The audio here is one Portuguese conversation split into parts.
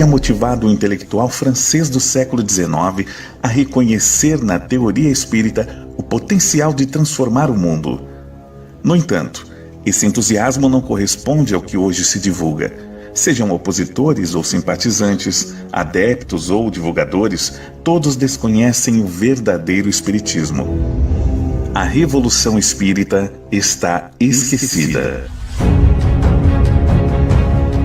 teria motivado o intelectual francês do século XIX a reconhecer na teoria espírita o potencial de transformar o mundo. No entanto, esse entusiasmo não corresponde ao que hoje se divulga. Sejam opositores ou simpatizantes, adeptos ou divulgadores, todos desconhecem o verdadeiro espiritismo. A revolução espírita está esquecida.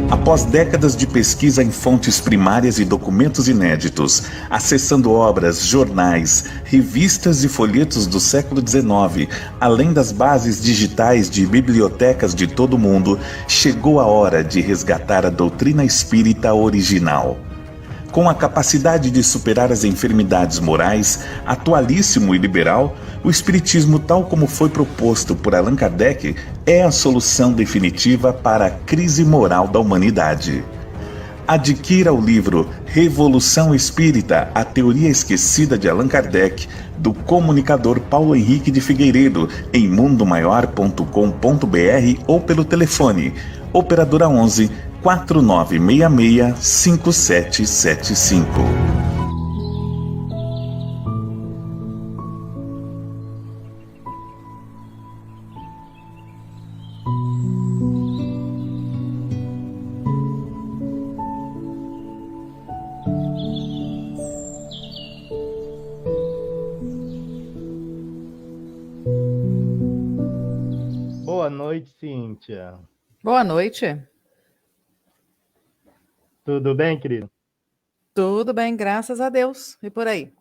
Após décadas de pesquisa em fontes primárias e documentos inéditos, acessando obras, jornais, revistas e folhetos do século XIX, além das bases digitais de bibliotecas de todo o mundo, chegou a hora de resgatar a doutrina espírita original. Com a capacidade de superar as enfermidades morais, atualíssimo e liberal, o Espiritismo, tal como foi proposto por Allan Kardec, é a solução definitiva para a crise moral da humanidade. Adquira o livro Revolução Espírita, a Teoria Esquecida de Allan Kardec, do comunicador Paulo Henrique de Figueiredo, em mundomaior.com.br ou pelo telefone Operadora 11 4966 5775. Boa noite, Cíntia. Boa noite. Tudo bem, querido? Tudo bem, graças a Deus. E por aí?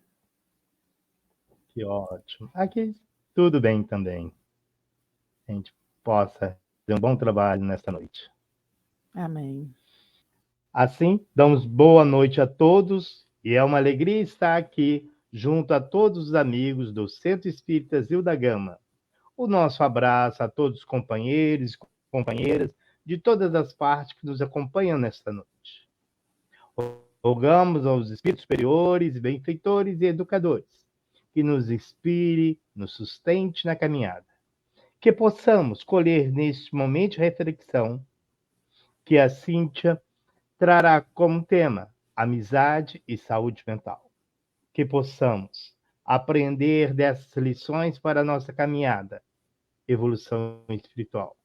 Que ótimo. Aqui tudo bem também. A gente possa ter um bom trabalho nesta noite. Amém. Assim, damos boa noite a todos e é uma alegria estar aqui junto a todos os amigos do Centro Espírita Zil da Gama. O nosso abraço a todos os companheiros e companheiras de todas as partes que nos acompanham nesta noite. Rogamos aos espíritos superiores, benfeitores e educadores que nos inspire, nos sustente na caminhada. Que possamos colher neste momento de reflexão que a Cíntia trará como tema amizade e saúde mental. Que possamos aprender dessas lições para a nossa caminhada, evolução espiritual.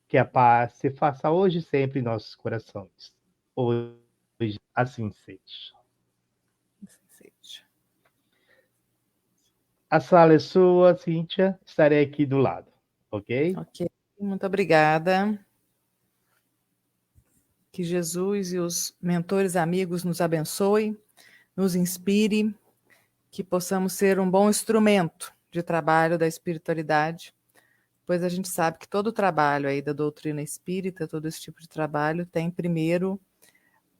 Que a paz se faça hoje e sempre em nossos corações. Hoje, assim seja. A sala é sua, Cíntia. Estarei aqui do lado, ok? Ok, muito obrigada. Que Jesus e os mentores amigos nos abençoem, nos inspire, que possamos ser um bom instrumento de trabalho da espiritualidade, pois a gente sabe que todo o trabalho aí da doutrina espírita, todo esse tipo de trabalho, tem primeiro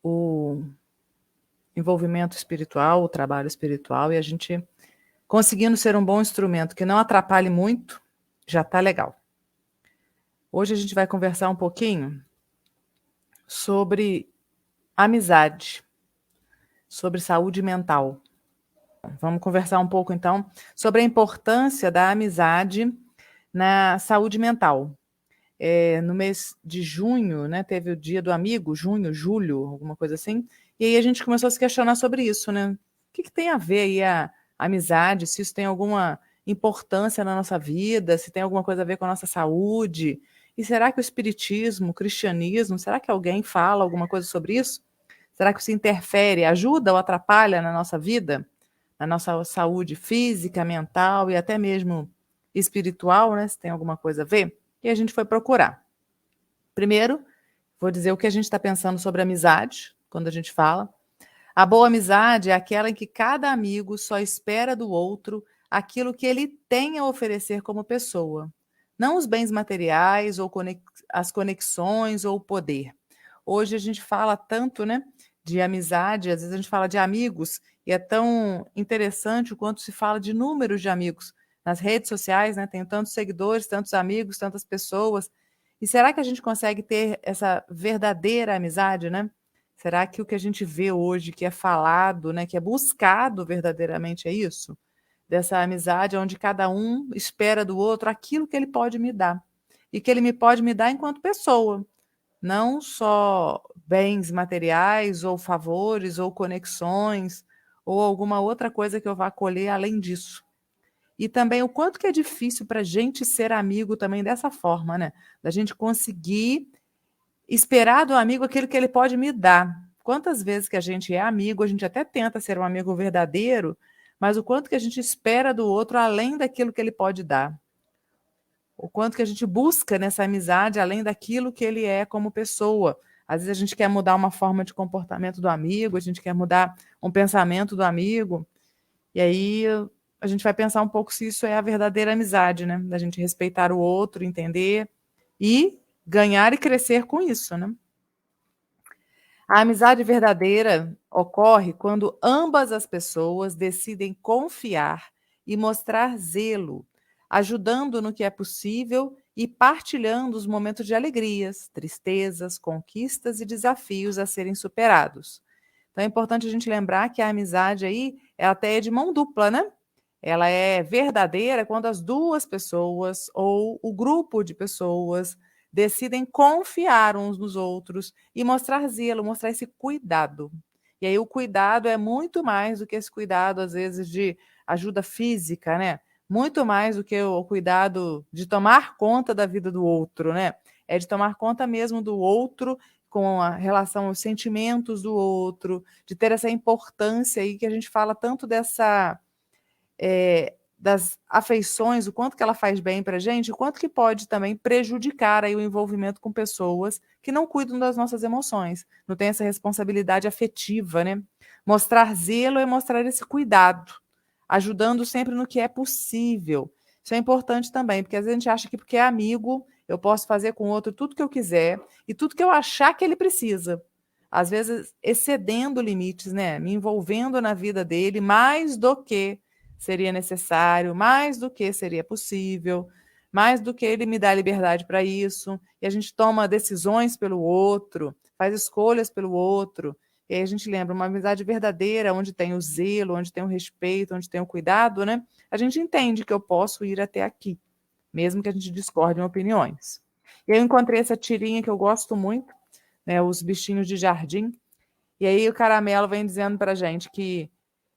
o envolvimento espiritual, o trabalho espiritual, e a gente conseguindo ser um bom instrumento que não atrapalhe muito, já está legal. Hoje a gente vai conversar um pouquinho sobre amizade, sobre saúde mental. Vamos conversar um pouco, então, sobre a importância da amizade na saúde mental. No mês de junho, né, teve o dia do amigo, junho, julho, alguma coisa assim, e aí a gente começou a se questionar sobre isso, né? O que tem a ver aí a amizade, se isso tem alguma importância na nossa vida, se tem alguma coisa a ver com a nossa saúde, e será que o espiritismo, o cristianismo, será que alguém fala alguma coisa sobre isso? Será que isso interfere, ajuda ou atrapalha na nossa vida, na nossa saúde física, mental e até mesmo espiritual, né? Se tem alguma coisa a ver? E a gente foi procurar. Primeiro, vou dizer o que a gente está pensando sobre amizade, quando a gente fala. A boa amizade é aquela em que cada amigo só espera do outro aquilo que ele tem a oferecer como pessoa, não os bens materiais ou as conexões ou o poder. Hoje a gente fala tanto, né, de amizade, às vezes a gente fala de amigos, e é tão interessante o quanto se fala de números de amigos. Nas redes sociais, né, tem tantos seguidores, tantos amigos, tantas pessoas. E será que a gente consegue ter essa verdadeira amizade, né? Será que o que a gente vê hoje, que é falado, né, que é buscado verdadeiramente é isso? Dessa amizade onde cada um espera do outro aquilo que ele pode me dar. E que ele me pode me dar enquanto pessoa. Não só bens materiais, ou favores, ou conexões, ou alguma outra coisa que eu vá colher além disso. E também o quanto que é difícil para a gente ser amigo também dessa forma, né? Da gente conseguir esperar do amigo aquilo que ele pode me dar. Quantas vezes que a gente é amigo, a gente até tenta ser um amigo verdadeiro, mas o quanto que a gente espera do outro além daquilo que ele pode dar. O quanto que a gente busca nessa amizade além daquilo que ele é como pessoa. Às vezes a gente quer mudar uma forma de comportamento do amigo, a gente quer mudar um pensamento do amigo, e aí a gente vai pensar um pouco se isso é a verdadeira amizade, né? Da gente respeitar o outro, entender e ganhar e crescer com isso, né? A amizade verdadeira ocorre quando ambas as pessoas decidem confiar e mostrar zelo, ajudando no que é possível e partilhando os momentos de alegrias, tristezas, conquistas e desafios a serem superados. Então é importante a gente lembrar que a amizade aí ela até é de mão dupla, né? Ela é verdadeira quando as duas pessoas ou o grupo de pessoas decidem confiar uns nos outros e mostrar zelo, mostrar esse cuidado. E aí o cuidado é muito mais do que esse cuidado, às vezes, de ajuda física, né? Muito mais do que o cuidado de tomar conta da vida do outro, né? É de tomar conta mesmo do outro com a relação aos sentimentos do outro, de ter essa importância aí que a gente fala tanto dessa das afeições, o quanto que ela faz bem para a gente, o quanto que pode também prejudicar aí o envolvimento com pessoas que não cuidam das nossas emoções, não tem essa responsabilidade afetiva, né? Mostrar zelo é mostrar esse cuidado, ajudando sempre no que é possível. Isso é importante também, porque às vezes a gente acha que porque é amigo, eu posso fazer com o outro tudo que eu quiser e tudo que eu achar que ele precisa. Às vezes excedendo limites, né? Me envolvendo na vida dele mais do que seria necessário, mais do que seria possível, mais do que ele me dá liberdade para isso, e a gente toma decisões pelo outro, faz escolhas pelo outro, e aí a gente lembra, uma amizade verdadeira, onde tem o zelo, onde tem o respeito, onde tem o cuidado, né? A gente entende que eu posso ir até aqui, mesmo que a gente discorde em opiniões. E aí eu encontrei essa tirinha que eu gosto muito, né, os bichinhos de jardim, e aí o Caramelo vem dizendo para a gente que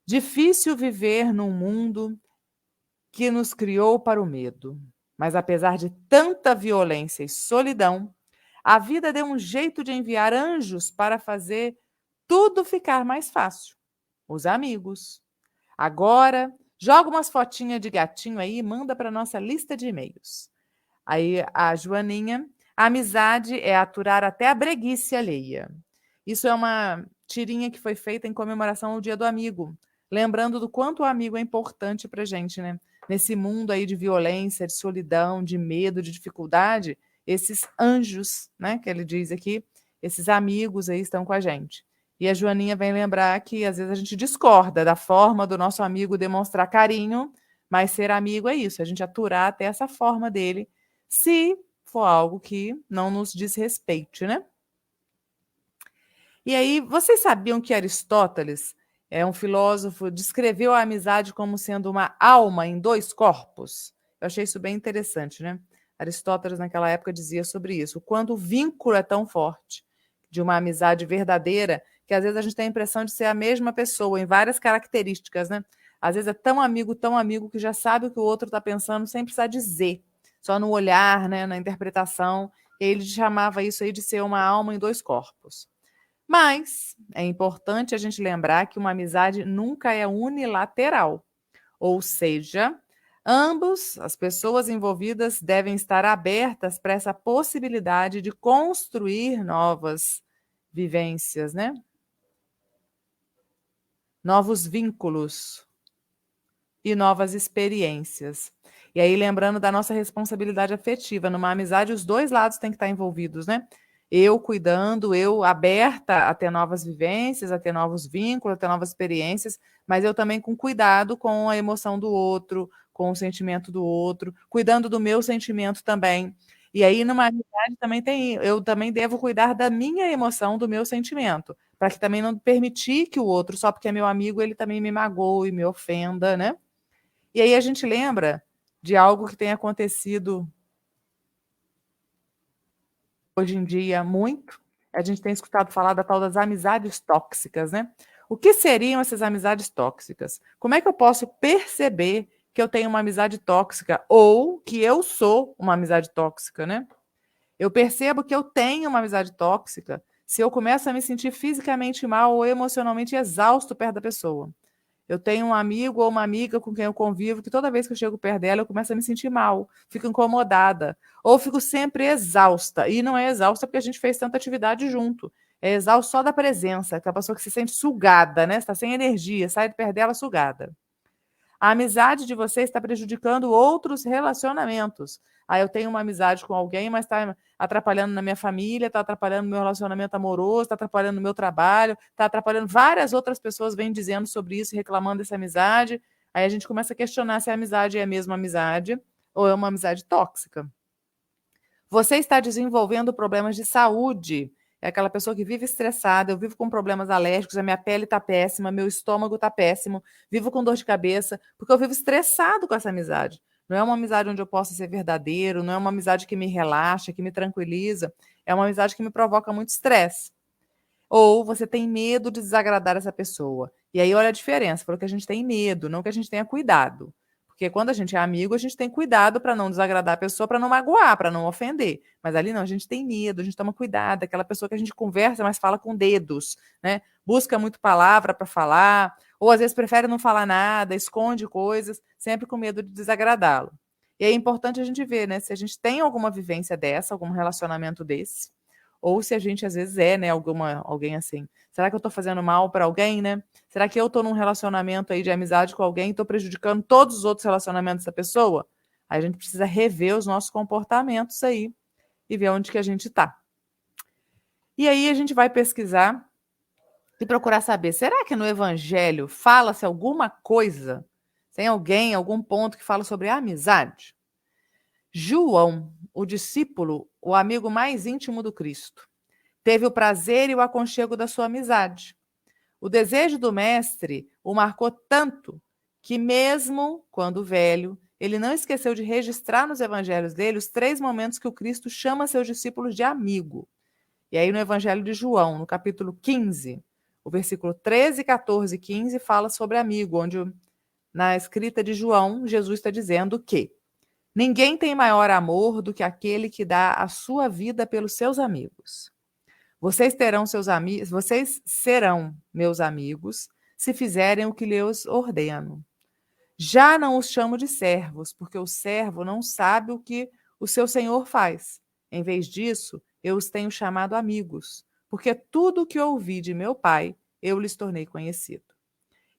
difícil viver num mundo que nos criou para o medo. Mas apesar de tanta violência e solidão, a vida deu um jeito de enviar anjos para fazer tudo ficar mais fácil. Os amigos. Agora, joga umas fotinhas de gatinho aí e manda para nossa lista de e-mails. Aí a Joaninha, a amizade é aturar até a breguice alheia. Isso é uma tirinha que foi feita em comemoração ao Dia do Amigo, lembrando do quanto o amigo é importante para a gente, né? Nesse mundo aí de violência, de solidão, de medo, de dificuldade, esses anjos, né, que ele diz aqui, esses amigos aí estão com a gente. E a Joaninha vem lembrar que às vezes a gente discorda da forma do nosso amigo demonstrar carinho, mas ser amigo é isso, a gente aturar até essa forma dele, se for algo que não nos diz respeito, né? E aí, vocês sabiam que Aristóteles, é um filósofo, descreveu a amizade como sendo uma alma em dois corpos? Eu achei isso bem interessante, né? Aristóteles, naquela época, dizia sobre isso. Quando o vínculo é tão forte de uma amizade verdadeira, que às vezes a gente tem a impressão de ser a mesma pessoa, em várias características, né? Às vezes é tão amigo, que já sabe o que o outro está pensando sem precisar dizer, só no olhar, né, na interpretação. E ele chamava isso aí de ser uma alma em dois corpos. Mas é importante a gente lembrar que uma amizade nunca é unilateral, ou seja, ambos, as pessoas envolvidas, devem estar abertas para essa possibilidade de construir novas vivências, né? Novos vínculos e novas experiências. E aí, lembrando da nossa responsabilidade afetiva, numa amizade, os dois lados têm que estar envolvidos, né? Eu cuidando, eu aberta a ter novas vivências, a ter novos vínculos, a ter novas experiências, mas eu também com cuidado com a emoção do outro, com o sentimento do outro, cuidando do meu sentimento também. E aí, numa amizade, eu também devo cuidar da minha emoção, do meu sentimento, para que também não permitir que o outro, só porque é meu amigo, ele também me magoe, me ofenda, né? E aí a gente lembra de algo que tem acontecido hoje em dia muito, a gente tem escutado falar da tal das amizades tóxicas, né? O que seriam essas amizades tóxicas? Como é que eu posso perceber que eu tenho uma amizade tóxica ou que eu sou uma amizade tóxica, né? Eu percebo que eu tenho uma amizade tóxica se eu começo a me sentir fisicamente mal ou emocionalmente exausto perto da pessoa. Eu tenho um amigo ou uma amiga com quem eu convivo que toda vez que eu chego perto dela eu começo a me sentir mal, fico incomodada, ou fico sempre exausta. E não é exausta porque a gente fez tanta atividade junto. É exausto só da presença, aquela pessoa que se sente sugada, né? Está sem energia, sai de perto dela sugada. A amizade de você está prejudicando outros relacionamentos. Ah, eu tenho uma amizade com alguém, mas está atrapalhando na minha família, está atrapalhando no meu relacionamento amoroso, está atrapalhando no meu trabalho, está atrapalhando. Várias outras pessoas vêm dizendo sobre isso, reclamando dessa amizade. Aí a gente começa a questionar se a amizade é a mesma amizade ou é uma amizade tóxica. Você está desenvolvendo problemas de saúde. É aquela pessoa que vive estressada, eu vivo com problemas alérgicos, a minha pele está péssima, meu estômago está péssimo, vivo com dor de cabeça, porque eu vivo estressado com essa amizade. Não é uma amizade onde eu possa ser verdadeiro, não é uma amizade que me relaxa, que me tranquiliza, é uma amizade que me provoca muito estresse. Ou você tem medo de desagradar essa pessoa. E aí olha a diferença, falou que a gente tem medo, não que a gente tenha cuidado. Porque quando a gente é amigo, a gente tem cuidado para não desagradar a pessoa, para não magoar, para não ofender. Mas ali não, a gente tem medo, a gente toma cuidado, aquela pessoa que a gente conversa, mas fala com dedos, né? Busca muito palavra para falar, ou às vezes prefere não falar nada, esconde coisas, sempre com medo de desagradá-lo. E é importante a gente ver, né, se a gente tem alguma vivência dessa, algum relacionamento desse, ou se a gente às vezes é, né, alguém assim. Será que eu estou fazendo mal para alguém, né? Será que eu estou num relacionamento aí de amizade com alguém e estou prejudicando todos os outros relacionamentos dessa pessoa? Aí a gente precisa rever os nossos comportamentos aí e ver onde que a gente está. E aí a gente vai pesquisar e procurar saber, será que no Evangelho fala-se alguma coisa? Tem alguém, algum ponto que fala sobre a amizade? João, o discípulo, o amigo mais íntimo do Cristo, teve o prazer e o aconchego da sua amizade. O desejo do mestre o marcou tanto que, mesmo quando velho, ele não esqueceu de registrar nos evangelhos dele os 3 momentos que o Cristo chama seus discípulos de amigo. E aí, no Evangelho de João, no capítulo 15, o versículo 13, 14 e 15 fala sobre amigo, onde na escrita de João, Jesus está dizendo que ninguém tem maior amor do que aquele que dá a sua vida pelos seus amigos. Vocês serão meus amigos se fizerem o que lhes ordeno. Já não os chamo de servos, porque o servo não sabe o que o seu senhor faz. Em vez disso, eu os tenho chamado amigos, porque tudo o que ouvi de meu pai, eu lhes tornei conhecido.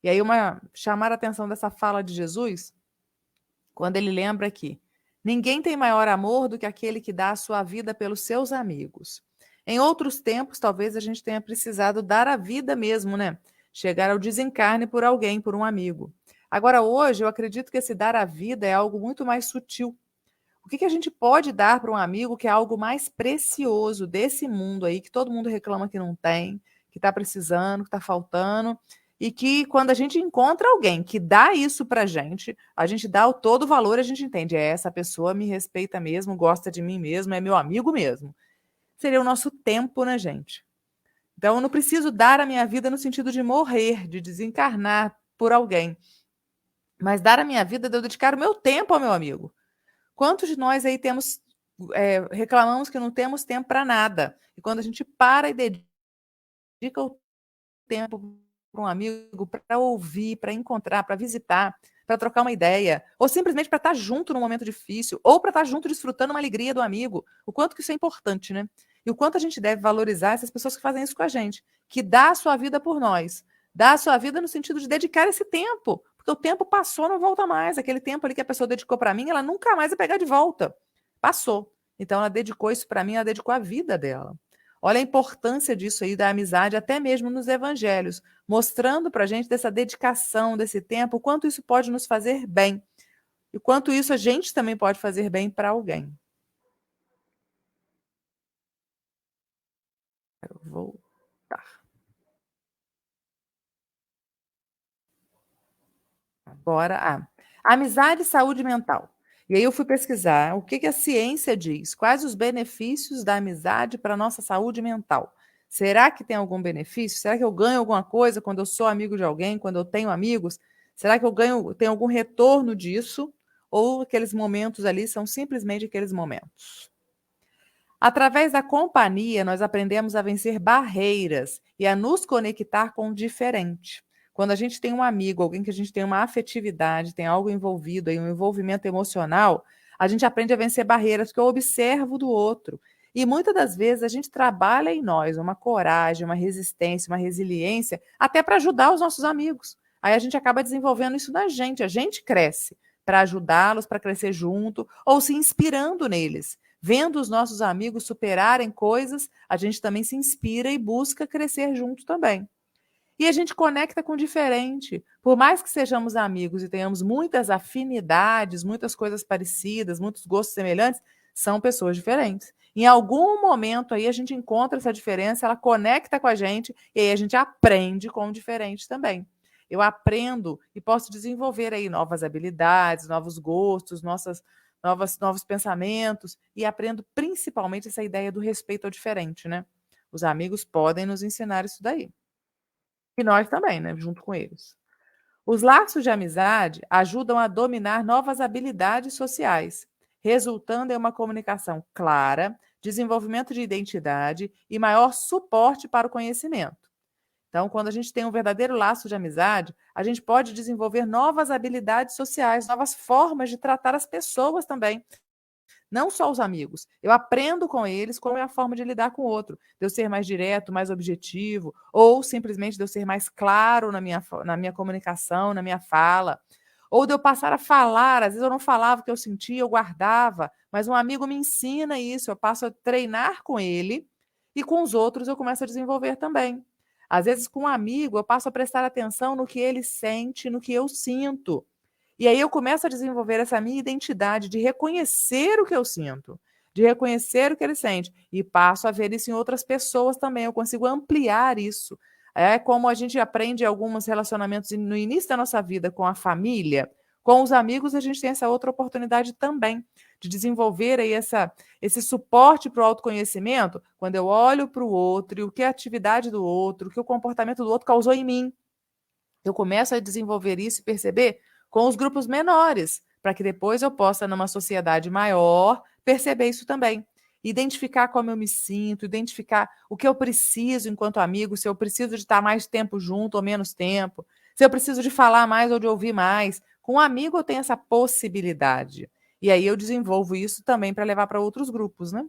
E aí, chamar a atenção dessa fala de Jesus, quando ele lembra que ninguém tem maior amor do que aquele que dá a sua vida pelos seus amigos. Em outros tempos, talvez a gente tenha precisado dar a vida mesmo, né? Chegar ao desencarne por alguém, por um amigo. Agora, hoje, eu acredito que esse dar a vida é algo muito mais sutil. O que a gente pode dar para um amigo que é algo mais precioso desse mundo aí, que todo mundo reclama que não tem, que está precisando, que está faltando, e que quando a gente encontra alguém que dá isso para a gente dá o todo o valor, a gente entende, essa pessoa me respeita mesmo, gosta de mim mesmo, é meu amigo mesmo. Seria o nosso tempo, né, gente? Então, eu não preciso dar a minha vida no sentido de morrer, de desencarnar por alguém, mas dar a minha vida de eu dedicar o meu tempo ao meu amigo. Quantos de nós aí reclamamos que não temos tempo para nada? E quando a gente para e dedica o tempo para um amigo, para ouvir, para encontrar, para visitar, para trocar uma ideia, ou simplesmente para estar junto num momento difícil, ou para estar junto desfrutando uma alegria do amigo, o quanto que isso é importante, né? E o quanto a gente deve valorizar essas pessoas que fazem isso com a gente, que dá a sua vida por nós, dá a sua vida no sentido de dedicar esse tempo, porque o tempo passou, não volta mais. Aquele tempo ali que a pessoa dedicou para mim, ela nunca mais vai pegar de volta. Passou. Então, ela dedicou isso para mim, ela dedicou a vida dela. Olha a importância disso aí, da amizade, até mesmo nos evangelhos, mostrando para a gente dessa dedicação, desse tempo, o quanto isso pode nos fazer bem. E o quanto isso a gente também pode fazer bem para alguém. Quero voltar. Agora, amizade e saúde mental. E aí eu fui pesquisar o que a ciência diz, quais os benefícios da amizade para a nossa saúde mental. Será que tem algum benefício? Será que eu ganho alguma coisa quando eu sou amigo de alguém, quando eu tenho amigos? Será que tenho algum retorno disso? Ou aqueles momentos ali são simplesmente aqueles momentos? Através da companhia, nós aprendemos a vencer barreiras e a nos conectar com o diferente. Quando a gente tem um amigo, alguém que a gente tem uma afetividade, tem algo envolvido, aí, um envolvimento emocional, a gente aprende a vencer barreiras que eu observo do outro. E muitas das vezes a gente trabalha em nós uma coragem, uma resistência, uma resiliência, até para ajudar os nossos amigos. Aí a gente acaba desenvolvendo isso na gente, a gente cresce para ajudá-los, para crescer junto, ou se inspirando neles. Vendo os nossos amigos superarem coisas, a gente também se inspira e busca crescer junto também. E a gente conecta com o diferente. Por mais que sejamos amigos e tenhamos muitas afinidades, muitas coisas parecidas, muitos gostos semelhantes, são pessoas diferentes. Em algum momento aí a gente encontra essa diferença, ela conecta com a gente e aí a gente aprende com o diferente também. Eu aprendo e posso desenvolver aí novas habilidades, novos gostos, novos pensamentos e aprendo principalmente essa ideia do respeito ao diferente, né? Os amigos podem nos ensinar isso daí. E nós também, né? Junto com eles. Os laços de amizade ajudam a dominar novas habilidades sociais, resultando em uma comunicação clara, desenvolvimento de identidade e maior suporte para o conhecimento. Então, quando a gente tem um verdadeiro laço de amizade, a gente pode desenvolver novas habilidades sociais, novas formas de tratar as pessoas também. Não só os amigos. Eu aprendo com eles como é a forma de lidar com o outro. De eu ser mais direto, mais objetivo, ou simplesmente de eu ser mais claro na minha comunicação, na minha fala. Ou de eu passar a falar, às vezes eu não falava o que eu sentia, eu guardava, mas um amigo me ensina isso, eu passo a treinar com ele e com os outros eu começo a desenvolver também. Às vezes, com um amigo, eu passo a prestar atenção no que ele sente, no que eu sinto. E aí eu começo a desenvolver essa minha identidade de reconhecer o que eu sinto, de reconhecer o que ele sente. E passo a ver isso em outras pessoas também. Eu consigo ampliar isso. É como a gente aprende alguns relacionamentos no início da nossa vida com a família, com os amigos, a gente tem essa outra oportunidade também de desenvolver aí esse suporte para o autoconhecimento, quando eu olho para o outro e o que a atividade do outro, o que o comportamento do outro causou em mim. Eu começo a desenvolver isso e perceber com os grupos menores, para que depois eu possa, numa sociedade maior, perceber isso também. Identificar como eu me sinto, identificar o que eu preciso enquanto amigo, se eu preciso de estar mais tempo junto ou menos tempo, se eu preciso de falar mais ou de ouvir mais. Com um amigo eu tenho essa possibilidade. E aí eu desenvolvo isso também para levar para outros grupos, né?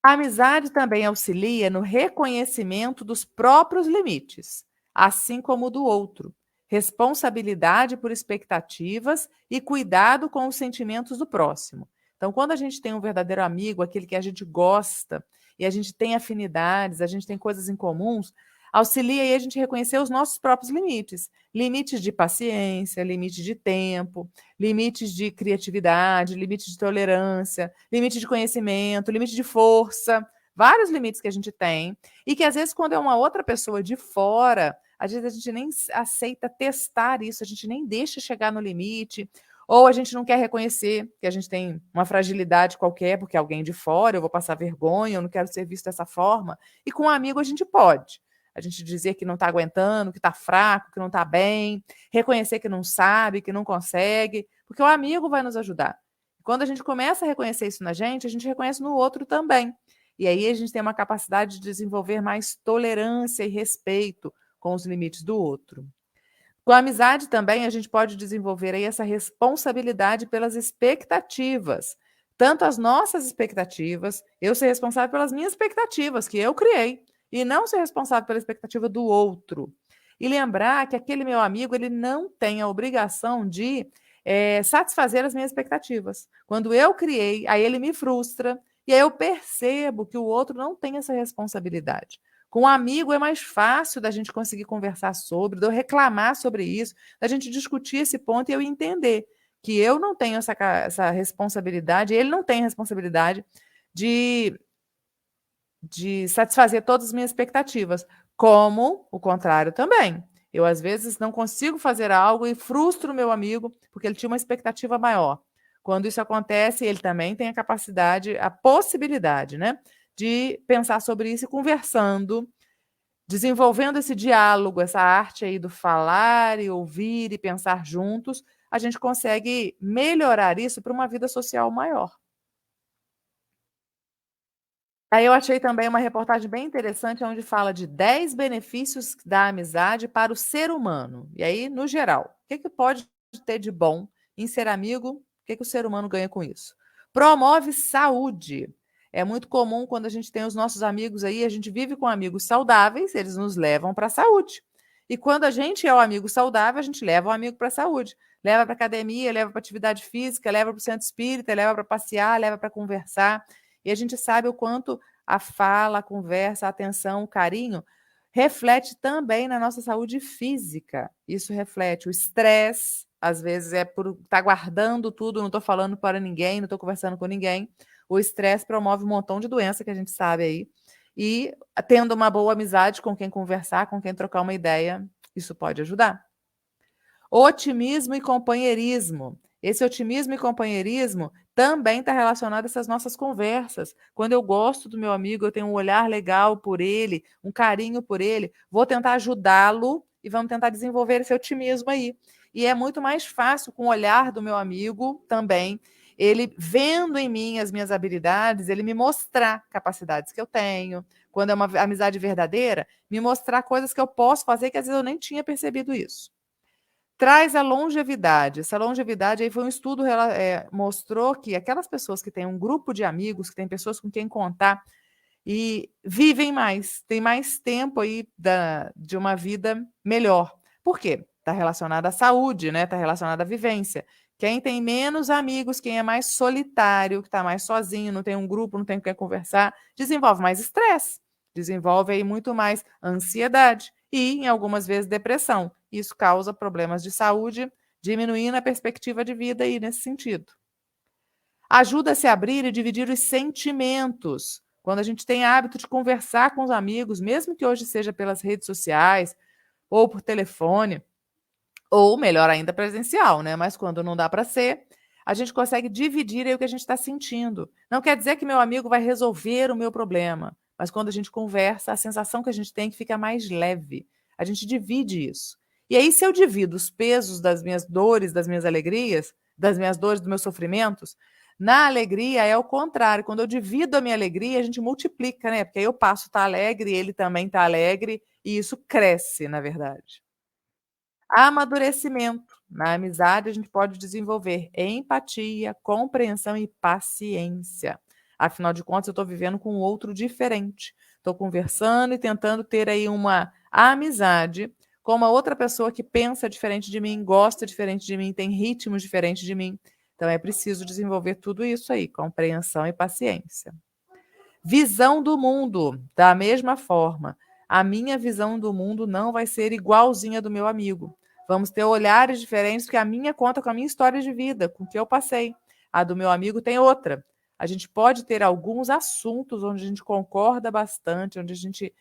A amizade também auxilia no reconhecimento dos próprios limites, assim como o do outro, responsabilidade por expectativas e cuidado com os sentimentos do próximo. Então, quando a gente tem um verdadeiro amigo, aquele que a gente gosta, e a gente tem afinidades, a gente tem coisas em comuns, auxilia aí a gente reconhecer os nossos próprios limites. Limites de paciência, limites de tempo, limites de criatividade, limites de tolerância, limite de conhecimento, limite de força, vários limites que a gente tem, e que às vezes, quando é uma outra pessoa de fora, às vezes a gente nem aceita testar isso, a gente nem deixa chegar no limite, ou a gente não quer reconhecer que a gente tem uma fragilidade qualquer, porque alguém de fora, eu vou passar vergonha, eu não quero ser visto dessa forma, e com um amigo a gente pode. A gente dizer que não está aguentando, que está fraco, que não está bem, reconhecer que não sabe, que não consegue, porque o amigo vai nos ajudar. Quando a gente começa a reconhecer isso na gente, a gente reconhece no outro também. E aí a gente tem uma capacidade de desenvolver mais tolerância e respeito com os limites do outro. Com a amizade também a gente pode desenvolver aí essa responsabilidade pelas expectativas. Tanto as nossas expectativas, eu ser responsável pelas minhas expectativas, que eu criei, e não ser responsável pela expectativa do outro. E lembrar que aquele meu amigo, ele não tem a obrigação de satisfazer as minhas expectativas. Quando eu criei, aí ele me frustra, e aí eu percebo que o outro não tem essa responsabilidade. Com um amigo é mais fácil da gente conseguir conversar sobre, de eu reclamar sobre isso, da gente discutir esse ponto e eu entender que eu não tenho essa responsabilidade, ele não tem responsabilidade de satisfazer todas as minhas expectativas, como o contrário também. Eu, às vezes, não consigo fazer algo e frustro o meu amigo porque ele tinha uma expectativa maior. Quando isso acontece, ele também tem a capacidade, a possibilidade, né, de pensar sobre isso e conversando, desenvolvendo esse diálogo, essa arte aí do falar e ouvir e pensar juntos, a gente consegue melhorar isso para uma vida social maior. Aí eu achei também uma reportagem bem interessante, onde fala de 10 benefícios da amizade para o ser humano. E aí, no geral, o que pode ter de bom em ser amigo? O que o ser humano ganha com isso? Promove saúde. É muito comum quando a gente tem os nossos amigos aí, a gente vive com amigos saudáveis, eles nos levam para a saúde. E quando a gente é o amigo saudável, a gente leva o amigo para a saúde. Leva para academia, leva para atividade física, leva para o centro espírita, leva para passear, leva para conversar. E a gente sabe o quanto a fala, a conversa, a atenção, o carinho reflete também na nossa saúde física. Isso reflete o estresse, às vezes é por estar guardando tudo, não estou falando para ninguém, não estou conversando com ninguém. O estresse promove um montão de doença que a gente sabe aí. E tendo uma boa amizade com quem conversar, com quem trocar uma ideia, isso pode ajudar. Otimismo e companheirismo. Esse otimismo e companheirismo também está relacionado a essas nossas conversas. Quando eu gosto do meu amigo, eu tenho um olhar legal por ele, um carinho por ele, vou tentar ajudá-lo e vamos tentar desenvolver esse otimismo aí. E é muito mais fácil com o olhar do meu amigo também, ele vendo em mim as minhas habilidades, ele me mostrar capacidades que eu tenho. Quando é uma amizade verdadeira, me mostrar coisas que eu posso fazer que às vezes eu nem tinha percebido isso. Traz a longevidade. Essa longevidade aí foi um estudo mostrou que aquelas pessoas que têm um grupo de amigos, que têm pessoas com quem contar e vivem mais, têm mais tempo aí de uma vida melhor. Por quê? Está relacionado à saúde, né? Está relacionado à vivência. Quem tem menos amigos, quem é mais solitário, que está mais sozinho, não tem um grupo, não tem com quem conversar, desenvolve mais estresse, desenvolve aí muito mais ansiedade e, em algumas vezes, depressão. Isso causa problemas de saúde, diminuindo a perspectiva de vida aí nesse sentido. Ajuda a se abrir e dividir os sentimentos. Quando a gente tem hábito de conversar com os amigos, mesmo que hoje seja pelas redes sociais ou por telefone, ou melhor ainda, presencial, né? Mas quando não dá para ser, a gente consegue dividir aí o que a gente está sentindo. Não quer dizer que meu amigo vai resolver o meu problema, mas quando a gente conversa, a sensação que a gente tem é que fica mais leve. A gente divide isso. E aí, se eu divido os pesos das minhas dores, das minhas alegrias, das minhas dores, dos meus sofrimentos, na alegria é o contrário. Quando eu divido a minha alegria, a gente multiplica, né? Porque aí eu passo a estar alegre, ele também está alegre, e isso cresce, na verdade. Amadurecimento. Na amizade, a gente pode desenvolver empatia, compreensão e paciência. Afinal de contas, eu estou vivendo com um outro diferente. Estou conversando e tentando ter aí uma amizade com uma outra pessoa que pensa diferente de mim, gosta diferente de mim, tem ritmos diferentes de mim. Então, é preciso desenvolver tudo isso aí, compreensão e paciência. Visão do mundo, da mesma forma. A minha visão do mundo não vai ser igualzinha do meu amigo. Vamos ter olhares diferentes, porque a minha conta com a minha história de vida, com o que eu passei. A do meu amigo tem outra. A gente pode ter alguns assuntos onde a gente concorda bastante, onde a gente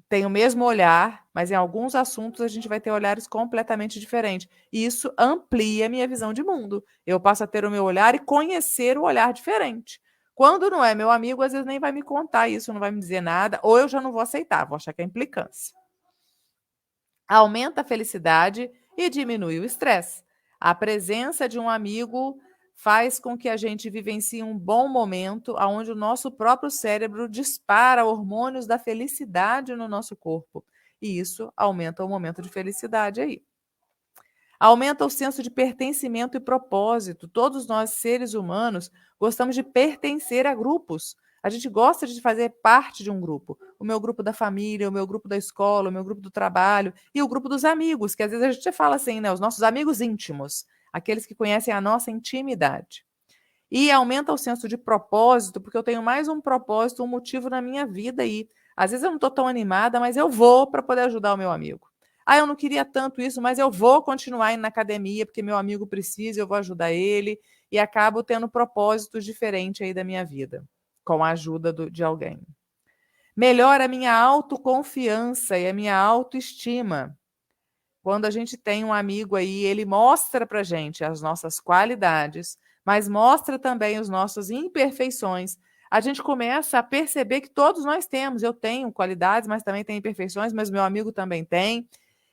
tem o mesmo olhar, mas em alguns assuntos a gente vai ter olhares completamente diferentes. E isso amplia a minha visão de mundo. Eu passo a ter o meu olhar e conhecer o olhar diferente. Quando não é meu amigo, às vezes nem vai me contar isso, não vai me dizer nada, ou eu já não vou aceitar, vou achar que é implicância. Aumenta a felicidade e diminui o estresse. A presença de um amigo faz com que a gente vivencie um bom momento, onde o nosso próprio cérebro dispara hormônios da felicidade no nosso corpo. E isso aumenta o momento de felicidade aí. Aumenta o senso de pertencimento e propósito. Todos nós, seres humanos, gostamos de pertencer a grupos. A gente gosta de fazer parte de um grupo. O meu grupo da família, o meu grupo da escola, o meu grupo do trabalho e o grupo dos amigos, que às vezes a gente fala assim, né? Os nossos amigos íntimos, aqueles que conhecem a nossa intimidade. E aumenta o senso de propósito, porque eu tenho mais um propósito, um motivo na minha vida aí. Às vezes eu não estou tão animada, mas eu vou para poder ajudar o meu amigo. Ah, eu não queria tanto isso, mas eu vou continuar indo na academia, porque meu amigo precisa, eu vou ajudar ele, e acabo tendo propósitos diferentes aí da minha vida, com a ajuda de alguém. Melhora a minha autoconfiança e a minha autoestima. Quando a gente tem um amigo aí, ele mostra pra gente as nossas qualidades, mas mostra também as nossas imperfeições. a gente começa a perceber que todos nós temos. Eu tenho qualidades, mas também tenho imperfeições, mas meu amigo também tem.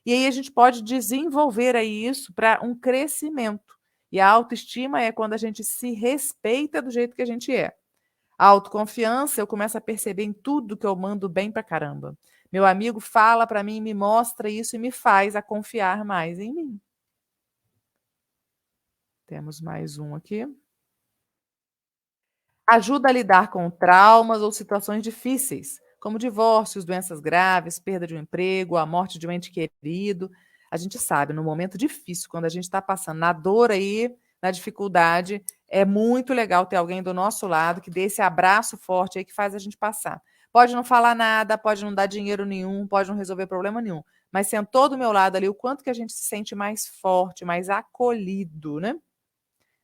E aí a gente pode desenvolver aí isso para um crescimento. E a autoestima é quando a gente se respeita do jeito que a gente é. A autoconfiança, eu começo a perceber em tudo que eu mando bem pra caramba. Meu amigo fala para mim, me mostra isso e me faz a confiar mais em mim. Temos mais um aqui. Ajuda a lidar com traumas ou situações difíceis, como divórcios, doenças graves, perda de um emprego, a morte de um ente querido. A gente sabe, no momento difícil, quando a gente está passando na dor aí, na dificuldade, é muito legal ter alguém do nosso lado que dê esse abraço forte aí que faz a gente passar. Pode não falar nada, pode não dar dinheiro nenhum, pode não resolver problema nenhum, mas sentou do meu lado ali, o quanto que a gente se sente mais forte, mais acolhido, né?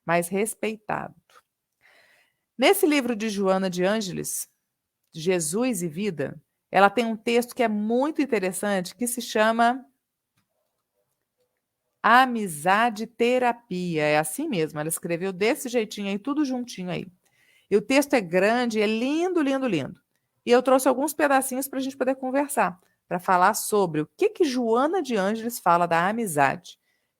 Mais respeitado. Nesse livro de Joana de Ângeles, Jesus e Vida, ela tem um texto que é muito interessante, que se chama Amizade Terapia. É assim mesmo, ela escreveu desse jeitinho aí, tudo juntinho aí. E o texto é grande, é lindo, lindo, lindo. E eu trouxe alguns pedacinhos para a gente poder conversar, para falar sobre o que Joana de Ângeles fala da amizade.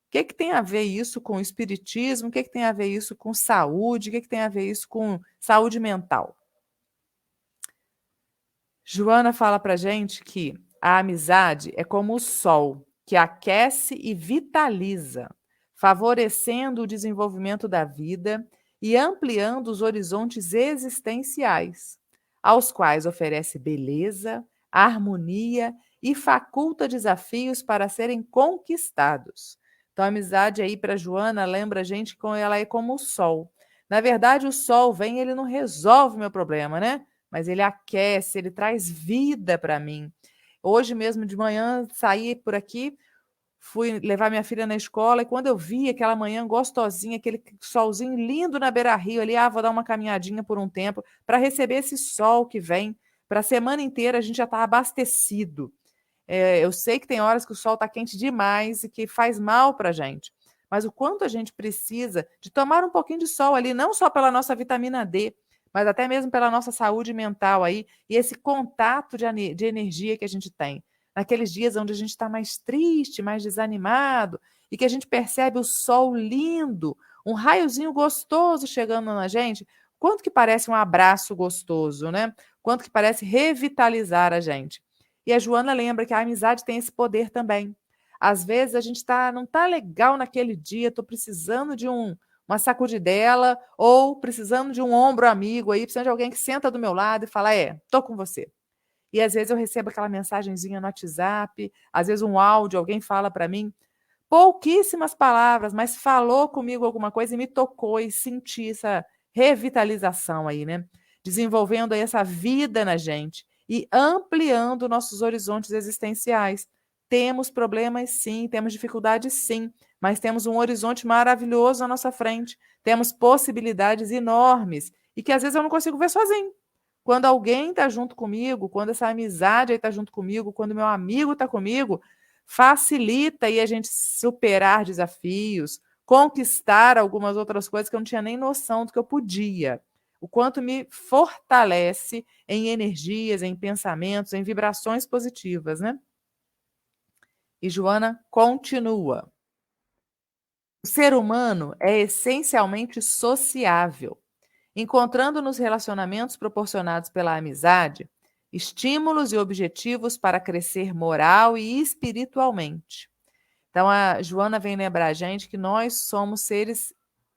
O que tem a ver isso com o espiritismo? O que tem a ver isso com saúde? O que tem a ver isso com saúde mental? Joana fala para gente que a amizade é como o sol, que aquece e vitaliza, favorecendo o desenvolvimento da vida e ampliando os horizontes existenciais, aos quais oferece beleza, harmonia e faculta desafios para serem conquistados. Então, a amizade aí para Joana lembra a gente que ela é como o sol. Na verdade, o sol vem, ele não resolve o meu problema, né? Mas ele aquece, ele traz vida para mim. Hoje mesmo de manhã saí por aqui, fui levar minha filha na escola e quando eu vi aquela manhã gostosinha, aquele solzinho lindo na beira-rio ali, vou dar uma caminhadinha por um tempo para receber esse sol que vem. Para a semana inteira a gente já está abastecido. Eu sei que tem horas que o sol está quente demais e que faz mal para a gente, mas o quanto a gente precisa de tomar um pouquinho de sol ali, não só pela nossa vitamina D, mas até mesmo pela nossa saúde mental aí, e esse contato de energia que a gente tem. Naqueles dias onde a gente está mais triste, mais desanimado, e que a gente percebe o sol lindo, um raiozinho gostoso chegando na gente, quanto que parece um abraço gostoso, né? Quanto que parece revitalizar a gente. E a Joana lembra que a amizade tem esse poder também. Às vezes a gente não está legal naquele dia, estou precisando de uma sacudidela ou precisando de um ombro amigo aí, precisando de alguém que senta do meu lado e fala, estou com você. E às vezes eu recebo aquela mensagenzinha no WhatsApp, às vezes um áudio, alguém fala para mim, pouquíssimas palavras, mas falou comigo alguma coisa e me tocou e senti essa revitalização aí, né? Desenvolvendo aí essa vida na gente e ampliando nossos horizontes existenciais. Temos problemas, sim, temos dificuldades, sim, mas temos um horizonte maravilhoso à nossa frente. Temos possibilidades enormes e que às vezes eu não consigo ver sozinho. Quando alguém está junto comigo, quando essa amizade está junto comigo, quando meu amigo está comigo, facilita aí a gente superar desafios, conquistar algumas outras coisas que eu não tinha nem noção do que eu podia. O quanto me fortalece em energias, em pensamentos, em vibrações positivas, né? E Joana continua. O ser humano é essencialmente sociável, encontrando nos relacionamentos proporcionados pela amizade estímulos e objetivos para crescer moral e espiritualmente. Então, a Joana vem lembrar a gente que nós somos seres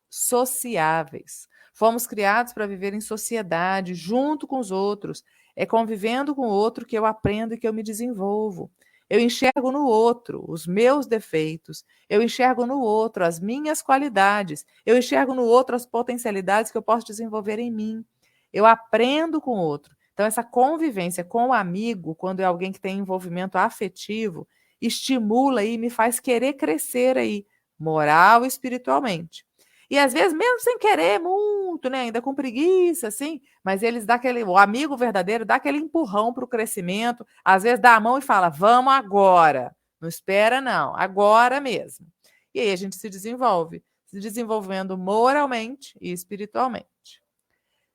sociáveis. Fomos criados para viver em sociedade, junto com os outros. É convivendo com o outro que eu aprendo e que eu me desenvolvo. Eu enxergo no outro os meus defeitos, eu enxergo no outro as minhas qualidades, eu enxergo no outro as potencialidades que eu posso desenvolver em mim. Eu aprendo com o outro. Então, essa convivência com o amigo, quando é alguém que tem envolvimento afetivo, estimula e me faz querer crescer aí, moral e espiritualmente. E às vezes, mesmo sem querer muito, né, ainda com preguiça, assim, mas eles dão o amigo verdadeiro dá aquele empurrão para o crescimento, às vezes dá a mão e fala, vamos agora, não espera não, agora mesmo. E aí a gente se desenvolve, se desenvolvendo moralmente e espiritualmente.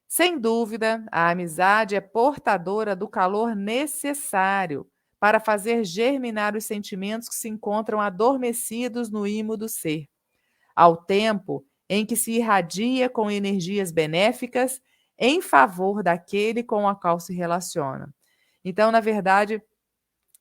Sem dúvida, a amizade é portadora do calor necessário para fazer germinar os sentimentos que se encontram adormecidos no imo do ser, ao tempo em que se irradia com energias benéficas em favor daquele com o qual se relaciona. Então, na verdade,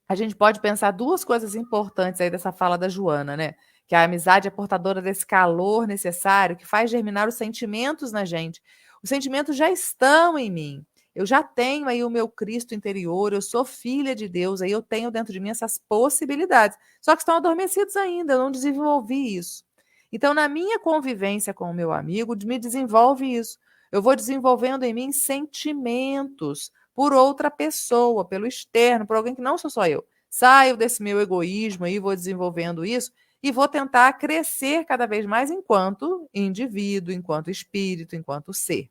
a gente pode pensar duas coisas importantes aí dessa fala da Joana, né? Que a amizade é portadora desse calor necessário que faz germinar os sentimentos na gente. Os sentimentos já estão em mim. Eu já tenho aí o meu Cristo interior, eu sou filha de Deus, aí eu tenho dentro de mim essas possibilidades. Só que estão adormecidos ainda, eu não desenvolvi isso. Então, na minha convivência com o meu amigo, me desenvolve isso. Eu vou desenvolvendo em mim sentimentos por outra pessoa, pelo externo, por alguém que não sou só eu. Saio desse meu egoísmo aí, vou desenvolvendo isso e vou tentar crescer cada vez mais enquanto indivíduo, enquanto espírito, enquanto ser.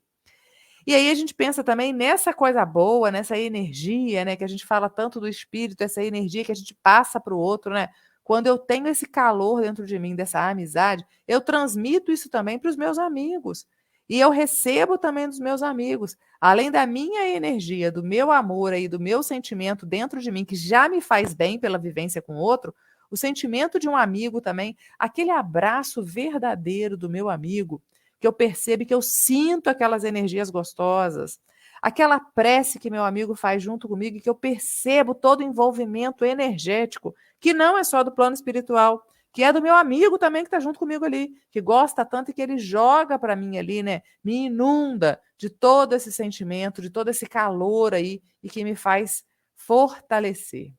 E aí a gente pensa também nessa coisa boa, nessa energia, né, que a gente fala tanto do espírito, essa energia que a gente passa para o outro, né? Quando eu tenho esse calor dentro de mim, dessa amizade, eu transmito isso também para os meus amigos. E eu recebo também dos meus amigos. Além da minha energia, do meu amor aí, do meu sentimento dentro de mim, que já me faz bem pela vivência com o outro, o sentimento de um amigo também, aquele abraço verdadeiro do meu amigo, que eu percebo, que eu sinto aquelas energias gostosas, aquela prece que meu amigo faz junto comigo e que eu percebo todo o envolvimento energético, que não é só do plano espiritual, que é do meu amigo também que está junto comigo ali, que gosta tanto e que ele joga para mim ali, né? Me inunda de todo esse sentimento, de todo esse calor aí e que me faz fortalecer.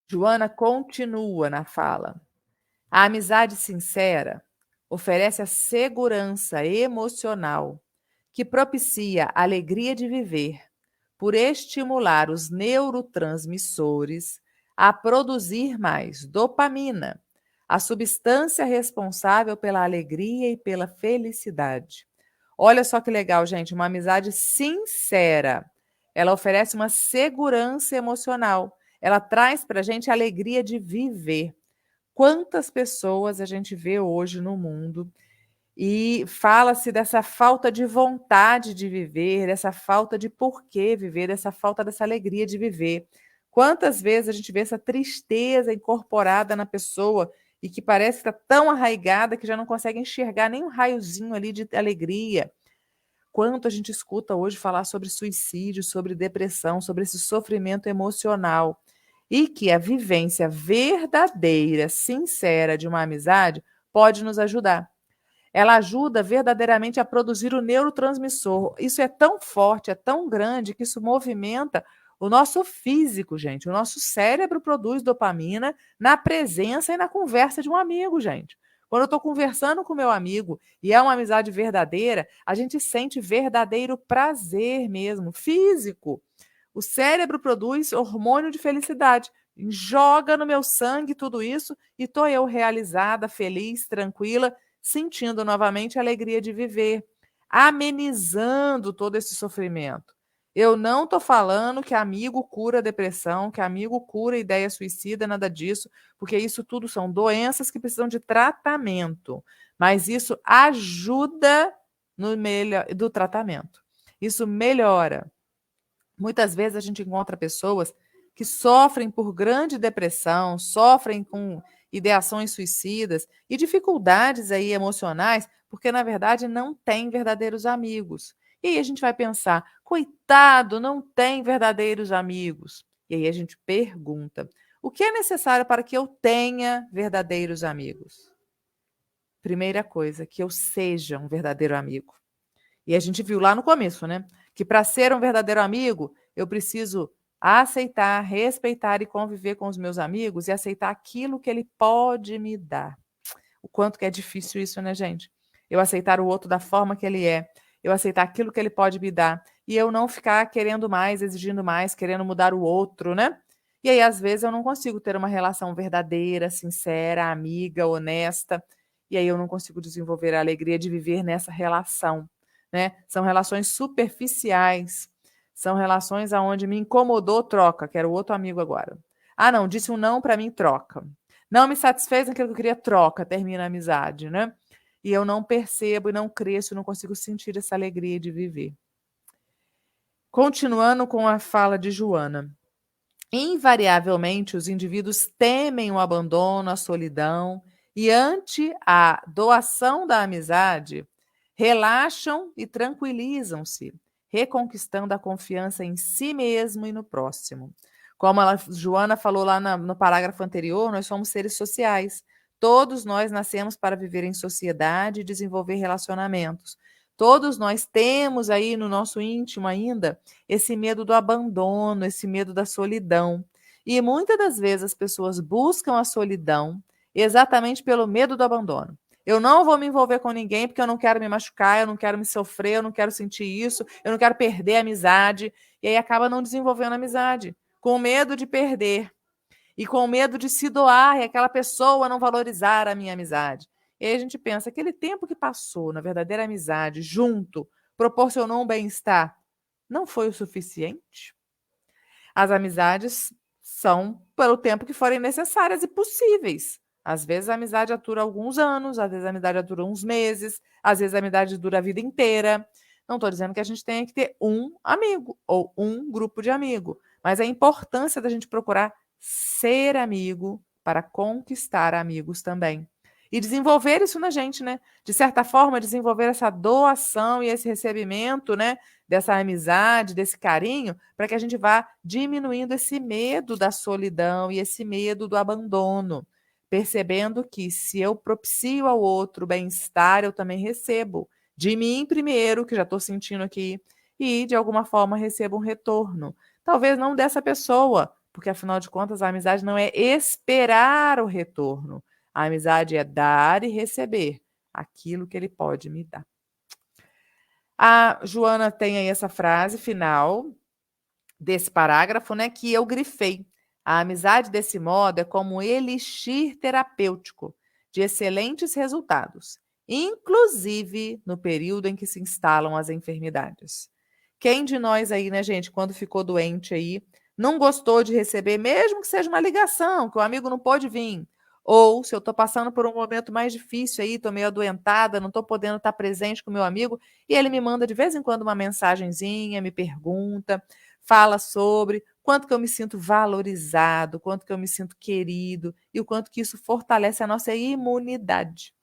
Joana continua na fala. A amizade sincera oferece a segurança emocional que propicia a alegria de viver, por estimular os neurotransmissores a produzir mais dopamina, a substância responsável pela alegria e pela felicidade. Olha só que legal, gente, uma amizade sincera. Ela oferece uma segurança emocional. Ela traz para a gente a alegria de viver. Quantas pessoas a gente vê hoje no mundo e fala-se dessa falta de vontade de viver, dessa falta de porquê viver, dessa falta dessa alegria de viver. Quantas vezes a gente vê essa tristeza incorporada na pessoa e que parece que está tão arraigada que já não consegue enxergar nem um raiozinho ali de alegria. Quanto a gente escuta hoje falar sobre suicídio, sobre depressão, sobre esse sofrimento emocional. E que a vivência verdadeira, sincera de uma amizade pode nos ajudar. Ela ajuda verdadeiramente a produzir o neurotransmissor. Isso é tão forte, é tão grande, que isso movimenta o nosso físico, gente. O nosso cérebro produz dopamina na presença e na conversa de um amigo, gente. Quando eu estou conversando com meu amigo e é uma amizade verdadeira, a gente sente verdadeiro prazer mesmo, físico. O cérebro produz hormônio de felicidade, joga no meu sangue tudo isso e estou eu realizada, feliz, tranquila, sentindo novamente a alegria de viver, amenizando todo esse sofrimento. Eu não estou falando que amigo cura depressão, que amigo cura ideia suicida, nada disso, porque isso tudo são doenças que precisam de tratamento, mas isso ajuda no do tratamento. Isso melhora. Muitas vezes a gente encontra pessoas que sofrem por grande depressão, sofrem com ideações suicidas e dificuldades aí emocionais, porque na verdade não tem verdadeiros amigos. E aí a gente vai pensar, coitado, não tem verdadeiros amigos. E aí a gente pergunta, o que é necessário para que eu tenha verdadeiros amigos? Primeira coisa, que eu seja um verdadeiro amigo. E a gente viu lá no começo, né? Que para ser um verdadeiro amigo, eu preciso aceitar, respeitar e conviver com os meus amigos e aceitar aquilo que ele pode me dar. O quanto que é difícil isso, né, gente? Eu aceitar o outro da forma que ele é, eu aceitar aquilo que ele pode me dar e eu não ficar querendo mais, exigindo mais, querendo mudar o outro, né? E aí, às vezes, eu não consigo ter uma relação verdadeira, sincera, amiga, honesta, e aí eu não consigo desenvolver a alegria de viver nessa relação. Né? São relações superficiais, são relações aonde me incomodou, troca, quero outro amigo agora. Ah, não, disse um não para mim, troca. Não me satisfez naquilo que eu queria, troca, termina a amizade, né? e eu não percebo e não cresço, não consigo sentir essa alegria de viver. Continuando com a fala de Joana. Invariavelmente, os indivíduos temem o abandono, a solidão, e ante a doação da amizade, relaxam e tranquilizam-se, reconquistando a confiança em si mesmo e no próximo. Como Joana falou lá no parágrafo anterior, nós somos seres sociais. Todos nós nascemos para viver em sociedade e desenvolver relacionamentos. Todos nós temos aí no nosso íntimo ainda esse medo do abandono, esse medo da solidão. E muitas das vezes as pessoas buscam a solidão exatamente pelo medo do abandono. Eu não vou me envolver com ninguém porque eu não quero me machucar, eu não quero me sofrer, eu não quero sentir isso, eu não quero perder a amizade. E aí acaba não desenvolvendo amizade, com medo de perder e com medo de se doar e aquela pessoa não valorizar a minha amizade. E aí a gente pensa, aquele tempo que passou na verdadeira amizade, junto, proporcionou um bem-estar, não foi o suficiente? As amizades são pelo tempo que forem necessárias e possíveis. Às vezes a amizade dura alguns anos, às vezes a amizade dura uns meses, às vezes a amizade dura a vida inteira. Não estou dizendo que a gente tenha que ter um amigo ou um grupo de amigo, mas a importância da gente procurar ser amigo para conquistar amigos também. E desenvolver isso na gente, né? De certa forma, desenvolver essa doação e esse recebimento, né? Dessa amizade, desse carinho, para que a gente vá diminuindo esse medo da solidão e esse medo do abandono, percebendo que se eu propicio ao outro bem-estar, eu também recebo de mim primeiro, que já estou sentindo aqui, e de alguma forma recebo um retorno. Talvez não dessa pessoa, porque afinal de contas a amizade não é esperar o retorno. A amizade é dar e receber aquilo que ele pode me dar. A Joana tem aí essa frase final desse parágrafo, né, que eu grifei. A amizade, desse modo, é como um elixir terapêutico de excelentes resultados, inclusive no período em que se instalam as enfermidades. Quem de nós aí, né, gente, quando ficou doente aí, não gostou de receber, mesmo que seja uma ligação, que o amigo não pôde vir, ou se eu estou passando por um momento mais difícil aí, estou meio adoentada, não estou podendo estar presente com o meu amigo, e ele me manda de vez em quando uma mensagenzinha, me pergunta, fala sobre quanto que eu me sinto valorizado, quanto que eu me sinto querido, e o quanto que isso fortalece a nossa imunidade.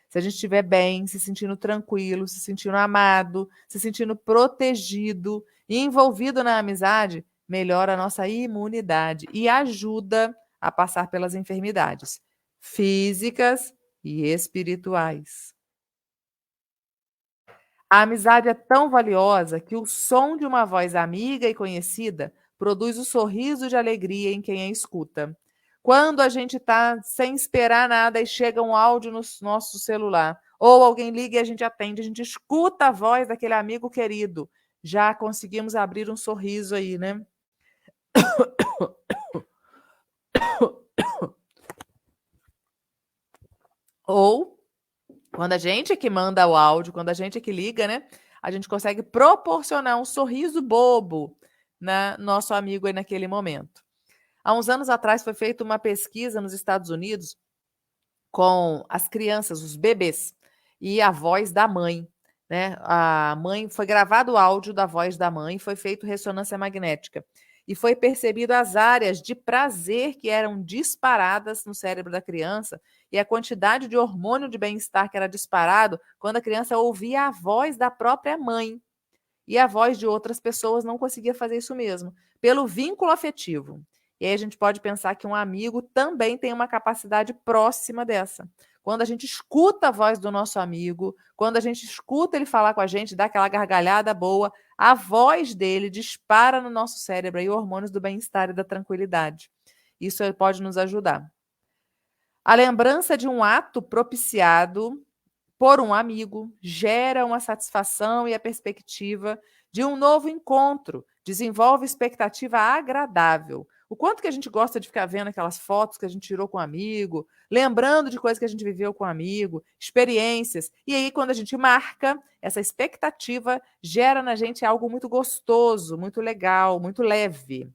Se a gente estiver bem, se sentindo tranquilo, se sentindo amado, se sentindo protegido e envolvido na amizade, melhora a nossa imunidade e ajuda a passar pelas enfermidades físicas e espirituais. A amizade é tão valiosa que o som de uma voz amiga e conhecida produz o sorriso de alegria em quem a escuta. Quando a gente está sem esperar nada e chega um áudio no nosso celular, ou alguém liga e a gente atende, a gente escuta a voz daquele amigo querido, já conseguimos abrir um sorriso aí, né? Ou quando a gente é que manda o áudio, quando a gente é que liga, né? A gente consegue proporcionar um sorriso bobo na nosso amigo aí naquele momento. Há uns anos atrás foi feita uma pesquisa nos Estados Unidos com as crianças, os bebês, e a voz da mãe, né? A mãe, foi gravado o áudio da voz da mãe, foi feito ressonância magnética e foi percebido as áreas de prazer que eram disparadas no cérebro da criança e a quantidade de hormônio de bem-estar que era disparado quando a criança ouvia a voz da própria mãe. E a voz de outras pessoas não conseguia fazer isso mesmo, pelo vínculo afetivo. E aí a gente pode pensar que um amigo também tem uma capacidade próxima dessa. Quando a gente escuta a voz do nosso amigo, quando a gente escuta ele falar com a gente, dá aquela gargalhada boa, a voz dele dispara no nosso cérebro aí hormônios do bem-estar e da tranquilidade. Isso pode nos ajudar. A lembrança de um ato propiciado por um amigo gera uma satisfação e a perspectiva de um novo encontro, desenvolve expectativa agradável. O quanto que a gente gosta de ficar vendo aquelas fotos que a gente tirou com um amigo, lembrando de coisas que a gente viveu com um amigo, experiências. E aí, quando a gente marca, essa expectativa gera na gente algo muito gostoso, muito legal, muito leve.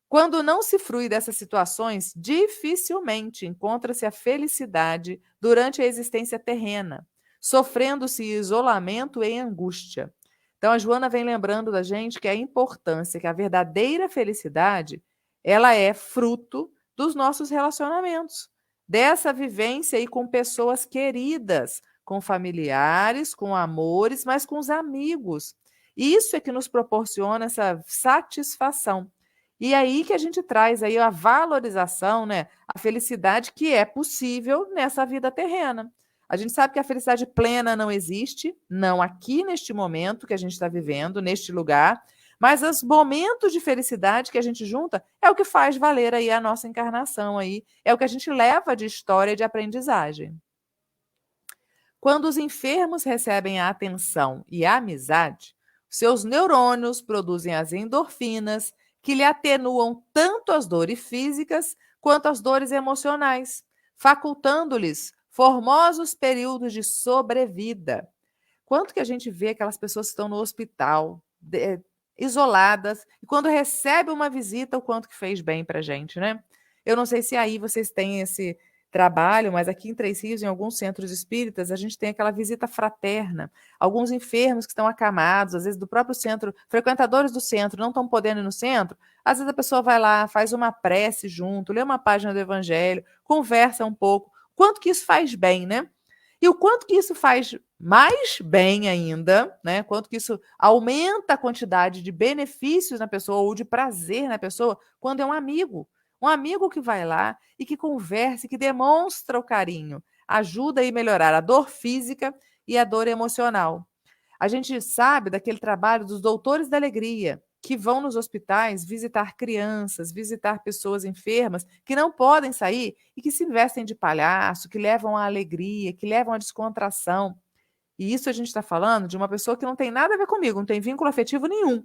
Quando não se frui dessas situações, dificilmente encontra-se a felicidade durante a existência terrena, sofrendo-se isolamento e angústia. Então, a Joana vem lembrando da gente que a importância, que a verdadeira felicidade, ela é fruto dos nossos relacionamentos, dessa vivência aí com pessoas queridas, com familiares, com amores, mas com os amigos. Isso é que nos proporciona essa satisfação. E aí que a gente traz aí a valorização, né, a felicidade que é possível nessa vida terrena. A gente sabe que a felicidade plena não existe, não aqui neste momento que a gente está vivendo, neste lugar, mas os momentos de felicidade que a gente junta é o que faz valer aí a nossa encarnação aí, é o que a gente leva de história e de aprendizagem. Quando os enfermos recebem a atenção e a amizade, seus neurônios produzem as endorfinas que lhe atenuam tanto as dores físicas quanto as dores emocionais, facultando-lhes formosos períodos de sobrevida. Quanto que a gente vê aquelas pessoas que estão no hospital, isoladas, e quando recebe uma visita, o quanto que fez bem para a gente, né? Eu não sei se aí vocês têm esse trabalho, mas aqui em Três Rios, em alguns centros espíritas, a gente tem aquela visita fraterna. Alguns enfermos que estão acamados, às vezes do próprio centro, frequentadores do centro, não estão podendo ir no centro, às vezes a pessoa vai lá, faz uma prece junto, lê uma página do Evangelho, conversa um pouco. Quanto que isso faz bem, né? E o quanto que isso faz mais bem ainda, né? Quanto que isso aumenta a quantidade de benefícios na pessoa ou de prazer na pessoa quando é um amigo. Um amigo que vai lá e que conversa, que demonstra o carinho, ajuda a melhorar a dor física e a dor emocional. A gente sabe daquele trabalho dos doutores da alegria, que vão nos hospitais visitar crianças, visitar pessoas enfermas que não podem sair e que se vestem de palhaço, que levam a alegria, que levam a descontração. E isso a gente está falando de uma pessoa que não tem nada a ver comigo, não tem vínculo afetivo nenhum.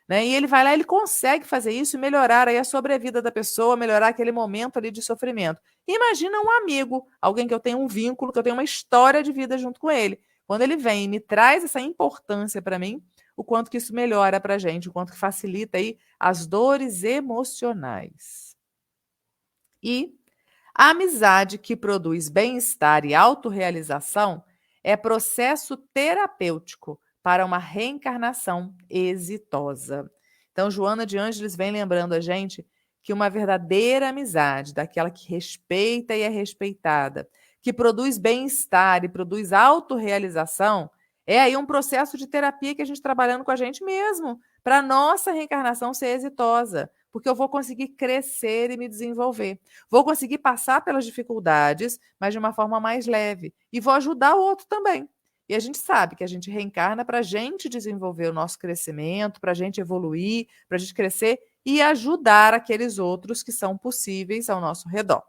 Né? E ele vai lá, ele consegue fazer isso e melhorar aí a sobrevida da pessoa, melhorar aquele momento ali de sofrimento. Imagina um amigo, alguém que eu tenho um vínculo, que eu tenho uma história de vida junto com ele. Quando ele vem e me traz essa importância para mim, o quanto que isso melhora para a gente, o quanto que facilita aí as dores emocionais. E a amizade que produz bem-estar e autorrealização é processo terapêutico para uma reencarnação exitosa. Então, Joana de Ângeles vem lembrando a gente que uma verdadeira amizade, daquela que respeita e é respeitada, que produz bem-estar e produz autorrealização, é aí um processo de terapia que a gente trabalhando com a gente mesmo, para a nossa reencarnação ser exitosa, porque eu vou conseguir crescer e me desenvolver. Vou conseguir passar pelas dificuldades, mas de uma forma mais leve. E vou ajudar o outro também. E a gente sabe que a gente reencarna para a gente desenvolver o nosso crescimento, para a gente evoluir, para a gente crescer e ajudar aqueles outros que são possíveis ao nosso redor.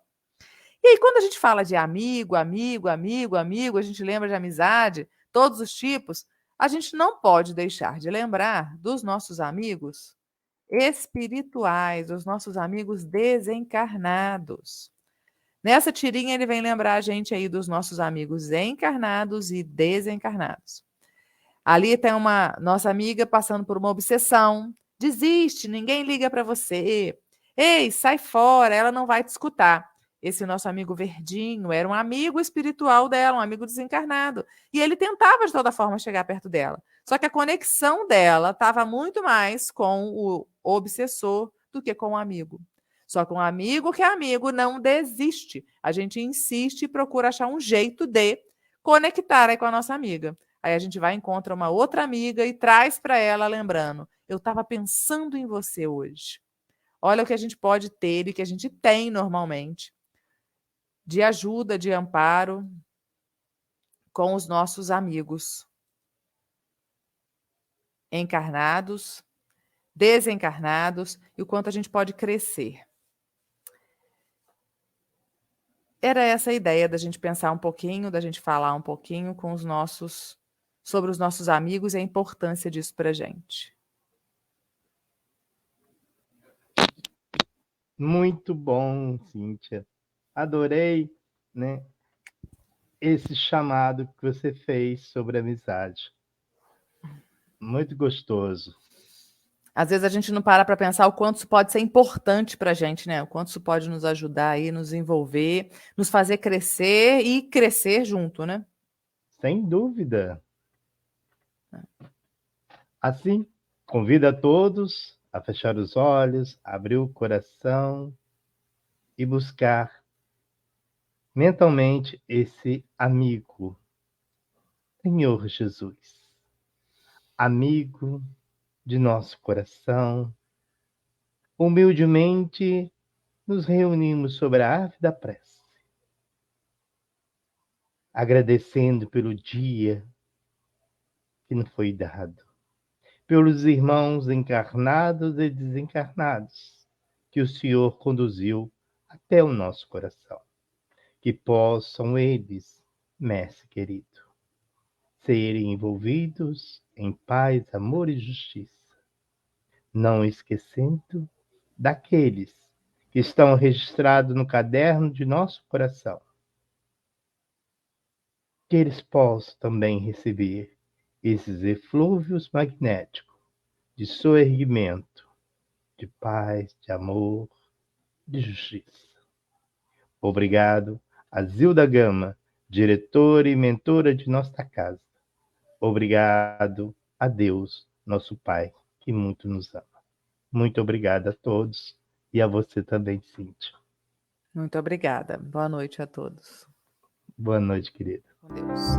E aí, quando a gente fala de amigo, amigo, amigo, amigo, a gente lembra de amizade, todos os tipos, a gente não pode deixar de lembrar dos nossos amigos espirituais, os nossos amigos desencarnados. Nessa tirinha ele vem lembrar a gente aí dos nossos amigos encarnados e desencarnados. Ali tem uma nossa amiga passando por uma obsessão. Desiste, ninguém liga para você. Ei, sai fora, ela não vai te escutar. Esse nosso amigo verdinho era um amigo espiritual dela, um amigo desencarnado. E ele tentava de toda forma chegar perto dela. Só que a conexão dela estava muito mais com o obsessor do que com o amigo. Só que um amigo que é amigo não desiste. A gente insiste e procura achar um jeito de conectar aí com a nossa amiga. Aí a gente vai encontra uma outra amiga e traz para ela lembrando: eu estava pensando em você hoje. Olha o que a gente pode ter e que a gente tem normalmente de ajuda, de amparo com os nossos amigos encarnados, desencarnados e o quanto a gente pode crescer. Era essa a ideia da gente pensar um pouquinho, da gente falar um pouquinho com os nossos sobre os nossos amigos e a importância disso para a gente. Muito bom, Cíntia. Adorei, né, esse chamado que você fez sobre amizade. Muito gostoso. Às vezes a gente não para pensar o quanto isso pode ser importante para a gente, né? O quanto isso pode nos ajudar aí, nos envolver, nos fazer crescer e crescer junto, né? Sem dúvida. Assim, convido a todos a fechar os olhos, abrir o coração e buscar mentalmente esse amigo, Senhor Jesus, amigo de nosso coração. Humildemente nos reunimos sobre a árvore da prece, agradecendo pelo dia que nos foi dado, pelos irmãos encarnados e desencarnados que o Senhor conduziu até o nosso coração. Que possam eles, mestre querido, serem envolvidos em paz, amor e justiça, não esquecendo daqueles que estão registrados no caderno de nosso coração, que eles possam também receber esses eflúvios magnéticos de soerguimento, de paz, de amor, de justiça. Obrigado a Zilda Gama, diretora e mentora de nossa casa. Obrigado a Deus, nosso Pai, que muito nos ama. Muito obrigado a todos e a você também, Cíntia. Muito obrigada. Boa noite a todos. Boa noite, querida. Com Deus.